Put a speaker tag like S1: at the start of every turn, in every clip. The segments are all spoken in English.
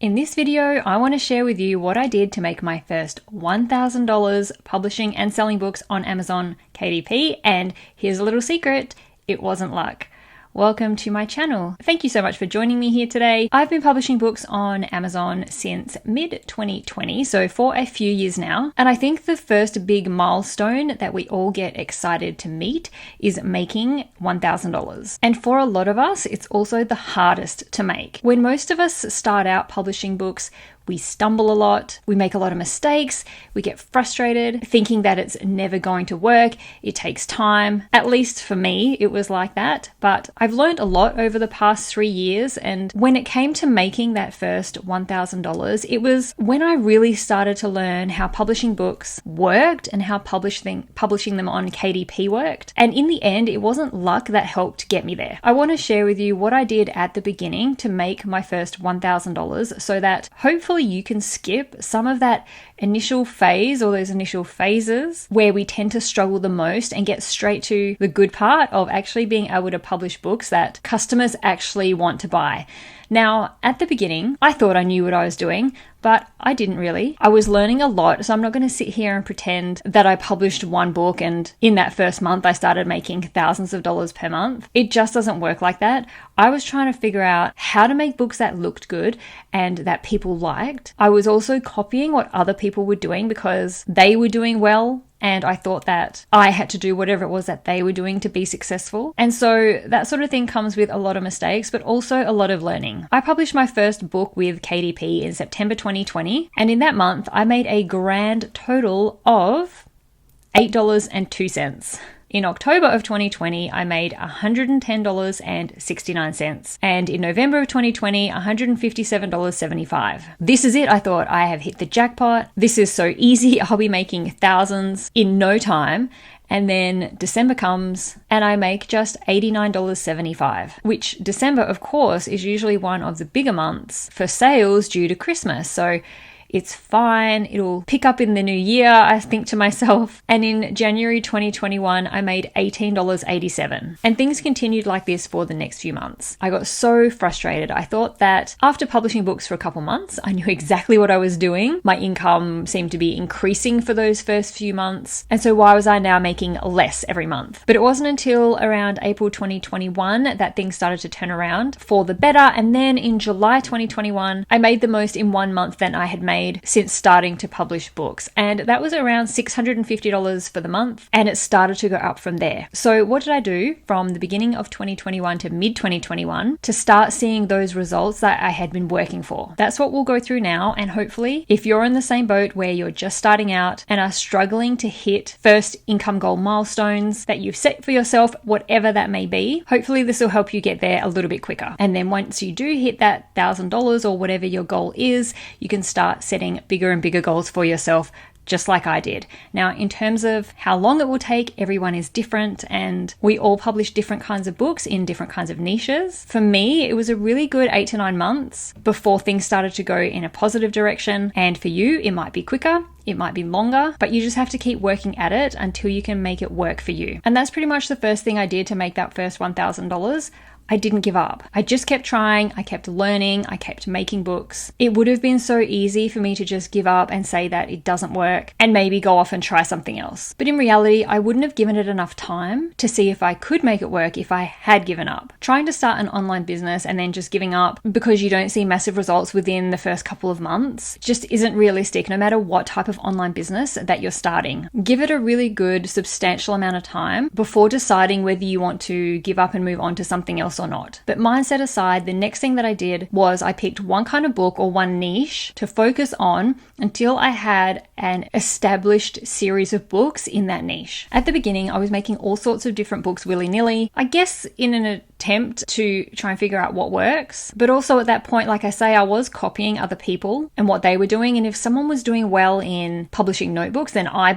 S1: In this video, I want to share with you what I did to make my first $1,000 publishing and selling books on Amazon KDP, and here's a little secret, it wasn't luck. Welcome to my channel. Thank you so much for joining me here today. I've been publishing books on Amazon since mid-2020, so for a few years now. And I think the first big milestone that we all get excited to meet is making $1,000. And for a lot of us, it's also the hardest to make. When most of us start out publishing books, we stumble a lot, we make a lot of mistakes, we get frustrated, thinking that it's never going to work, it takes time. At least for me, it was like that. But I've learned a lot over the past 3 years, and when it came to making that first $1,000, it was when I really started to learn how publishing books worked and how publishing them on KDP worked. And in the end, it wasn't luck that helped get me there. I want to share with you what I did at the beginning to make my first $1,000 so that hopefully you can skip some of that initial phase or those initial phases where we tend to struggle the most and get straight to the good part of actually being able to publish books that customers actually want to buy. Now, at the beginning, I thought I knew what I was doing, but I didn't really. I was learning a lot, so I'm not going to sit here and pretend that I published one book and in that first month I started making thousands of dollars per month. It just doesn't work like that. I was trying to figure out how to make books that looked good and that people liked. I was also copying what other people were doing because they were doing well, and I thought that I had to do whatever it was that they were doing to be successful. And so that sort of thing comes with a lot of mistakes, but also a lot of learning. I published my first book with KDP in September 2020. And in that month, I made a grand total of $8.02. In October of 2020, I made $110.69. And in November of 2020, $157.75. This is it, I thought. I have hit the jackpot. This is so easy. I'll be making thousands in no time. And then December comes and I make just $89.75, which December, of course, is usually one of the bigger months for sales due to Christmas. So it's fine. It'll pick up in the new year, I think to myself. And in January 2021, I made $18.87. And things continued like this for the next few months. I got so frustrated. I thought that after publishing books for a couple months, I knew exactly what I was doing. My income seemed to be increasing for those first few months. And so why was I now making less every month? But it wasn't until around April 2021 that things started to turn around for the better. And then in July 2021, I made the most in 1 month than I had made since starting to publish books. And that was around $650 for the month. And it started to go up from there. So what did I do from the beginning of 2021 to mid 2021 to start seeing those results that I had been working for? That's what we'll go through now. And hopefully, if you're in the same boat where you're just starting out and are struggling to hit first income goal milestones that you've set for yourself, whatever that may be, hopefully this will help you get there a little bit quicker. And then once you do hit that $1,000 or whatever your goal is, you can start setting bigger and bigger goals for yourself, just like I did. Now, in terms of how long it will take, everyone is different and we all publish different kinds of books in different kinds of niches. For me, it was a really good 8 to 9 months before things started to go in a positive direction. And for you, it might be quicker, it might be longer, but you just have to keep working at it until you can make it work for you. And that's pretty much the first thing I did to make that first $1,000. I didn't give up. I just kept trying, I kept learning, I kept making books. It would have been so easy for me to just give up and say that it doesn't work and maybe go off and try something else. But in reality, I wouldn't have given it enough time to see if I could make it work if I had given up. Trying to start an online business and then just giving up because you don't see massive results within the first couple of months just isn't realistic, no matter what type of online business that you're starting. Give it a really good, substantial amount of time before deciding whether you want to give up and move on to something else or not. But mindset aside, the next thing that I did was I picked one kind of book or one niche to focus on until I had an established series of books in that niche. At the beginning, I was making all sorts of different books willy-nilly, I guess in an attempt to try and figure out what works. But also at that point, like I say, I was copying other people and what they were doing. And if someone was doing well in publishing notebooks, then I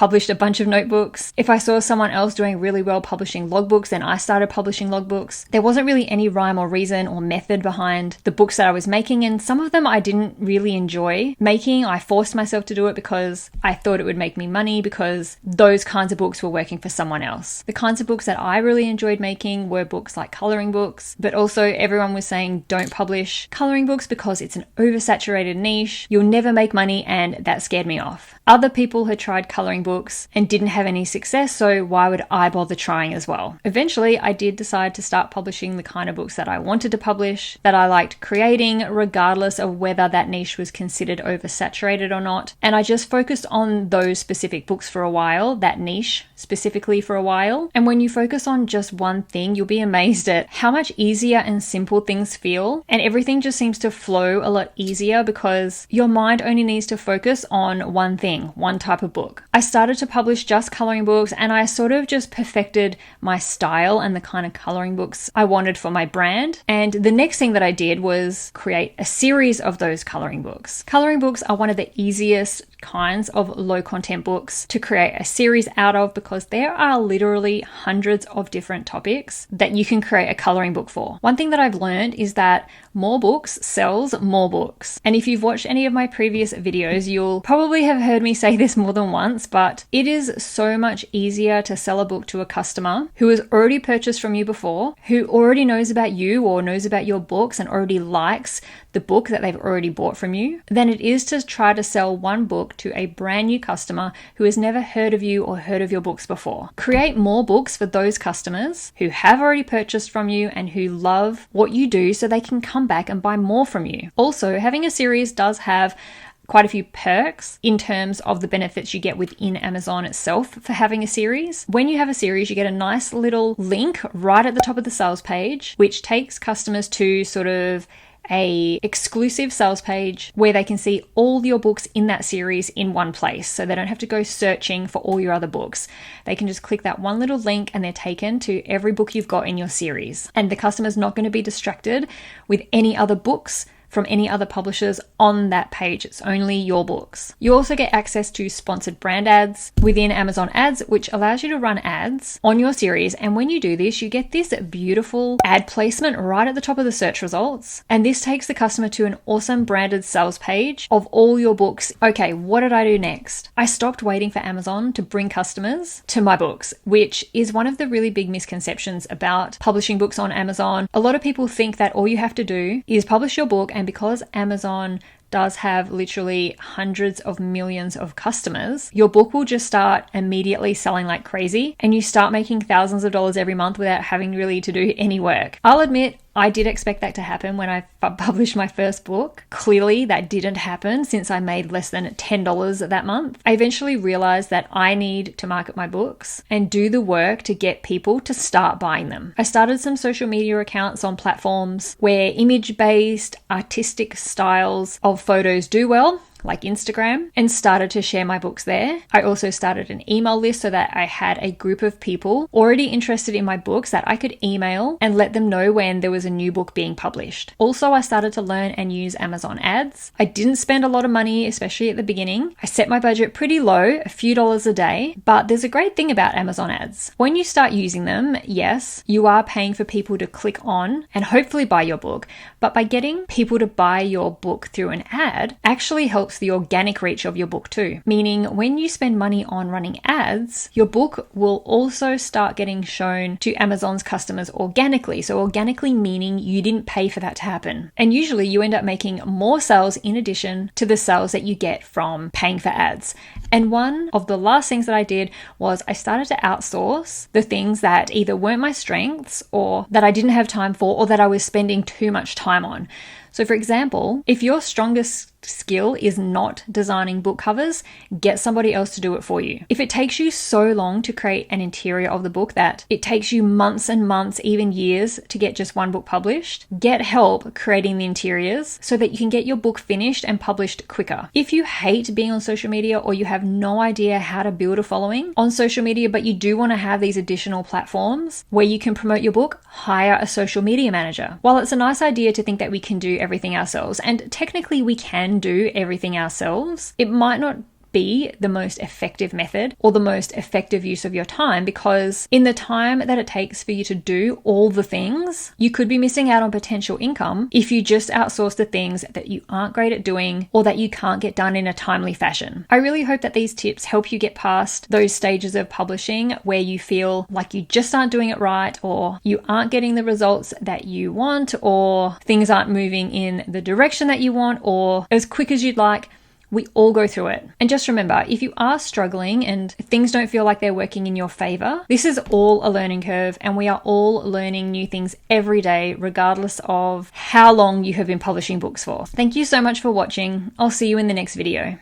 S1: published a bunch of notebooks. If I saw someone else doing really well publishing logbooks, then I started publishing logbooks. There wasn't really any rhyme or reason or method behind the books that I was making, and some of them I didn't really enjoy making. I forced myself to do it because I thought it would make me money, because those kinds of books were working for someone else. The kinds of books that I really enjoyed making were books like coloring books, but also everyone was saying don't publish coloring books because it's an oversaturated niche, you'll never make money, and that scared me off. Other people had tried coloring books and didn't have any success, so why would I bother trying as well? Eventually, I did decide to start publishing the kind of books that I wanted to publish, that I liked creating, regardless of whether that niche was considered oversaturated or not. And I just focused on those specific books for a while, that niche specifically for a while. And when you focus on just one thing, you'll be amazed at how much easier and simple things feel. And everything just seems to flow a lot easier because your mind only needs to focus on one thing, one type of book. I started to publish just coloring books, and I sort of just perfected my style and the kind of coloring books I wanted for my brand. And the next thing that I did was create a series of those coloring books. Coloring books are one of the easiest kinds of low content books to create a series out of, because there are literally hundreds of different topics that you can create a coloring book for. One thing that I've learned is that more books sells more books. And if you've watched any of my previous videos, you'll probably have heard me say this more than once, but it is so much easier to sell a book to a customer who has already purchased from you before, who already knows about you or knows about your books and already likes the book that they've already bought from you, than it is to try to sell one book to a brand new customer who has never heard of you or heard of your books before. Create more books for those customers who have already purchased from you and who love what you do, so they can come back and buy more from you. Also, having a series does have quite a few perks in terms of the benefits you get within Amazon itself for having a series. When you have a series, you get a nice little link right at the top of the sales page, which takes customers to sort of a exclusive sales page where they can see all your books in that series in one place, so they don't have to go searching for all your other books. They can just click that one little link and they're taken to every book you've got in your series, and the customer's not going to be distracted with any other books from any other publishers on that page. It's only your books. You also get access to sponsored brand ads within Amazon Ads, which allows you to run ads on your series. And when you do this, you get this beautiful ad placement right at the top of the search results. And this takes the customer to an awesome branded sales page of all your books. Okay, what did I do next? I stopped waiting for Amazon to bring customers to my books, which is one of the really big misconceptions about publishing books on Amazon. A lot of people think that all you have to do is publish your book, and because Amazon does have literally hundreds of millions of customers, your book will just start immediately selling like crazy and you start making thousands of dollars every month without having really to do any work. I'll admit, I did expect that to happen when I published my first book. Clearly, that didn't happen since I made less than $10 that month. I eventually realized that I need to market my books and do the work to get people to start buying them. I started some social media accounts on platforms where image-based, artistic styles of photos do well, like Instagram, and started to share my books there. I also started an email list so that I had a group of people already interested in my books that I could email and let them know when there was a new book being published. Also, I started to learn and use Amazon ads. I didn't spend a lot of money, especially at the beginning. I set my budget pretty low, a few dollars a day, but there's a great thing about Amazon ads. When you start using them, yes, you are paying for people to click on and hopefully buy your book, but by getting people to buy your book through an ad actually helps the organic reach of your book too. Meaning when you spend money on running ads, your book will also start getting shown to Amazon's customers organically. So organically meaning you didn't pay for that to happen. And usually you end up making more sales in addition to the sales that you get from paying for ads. And one of the last things that I did was I started to outsource the things that either weren't my strengths or that I didn't have time for or that I was spending too much time on. So for example, if your strongest skill is not designing book covers, get somebody else to do it for you. If it takes you so long to create an interior of the book that it takes you months and months, even years to get just one book published, get help creating the interiors so that you can get your book finished and published quicker. If you hate being on social media or you have no idea how to build a following on social media, but you do want to have these additional platforms where you can promote your book, hire a social media manager. While it's a nice idea to think that we can do everything ourselves, and technically we can do everything ourselves, it might not be the most effective method or the most effective use of your time, because in the time that it takes for you to do all the things, you could be missing out on potential income if you just outsource the things that you aren't great at doing or that you can't get done in a timely fashion. I really hope that these tips help you get past those stages of publishing where you feel like you just aren't doing it right, or you aren't getting the results that you want, or things aren't moving in the direction that you want or as quick as you'd like. We all go through it. And just remember, if you are struggling and things don't feel like they're working in your favor, this is all a learning curve, and we are all learning new things every day, regardless of how long you have been publishing books for. Thank you so much for watching. I'll see you in the next video.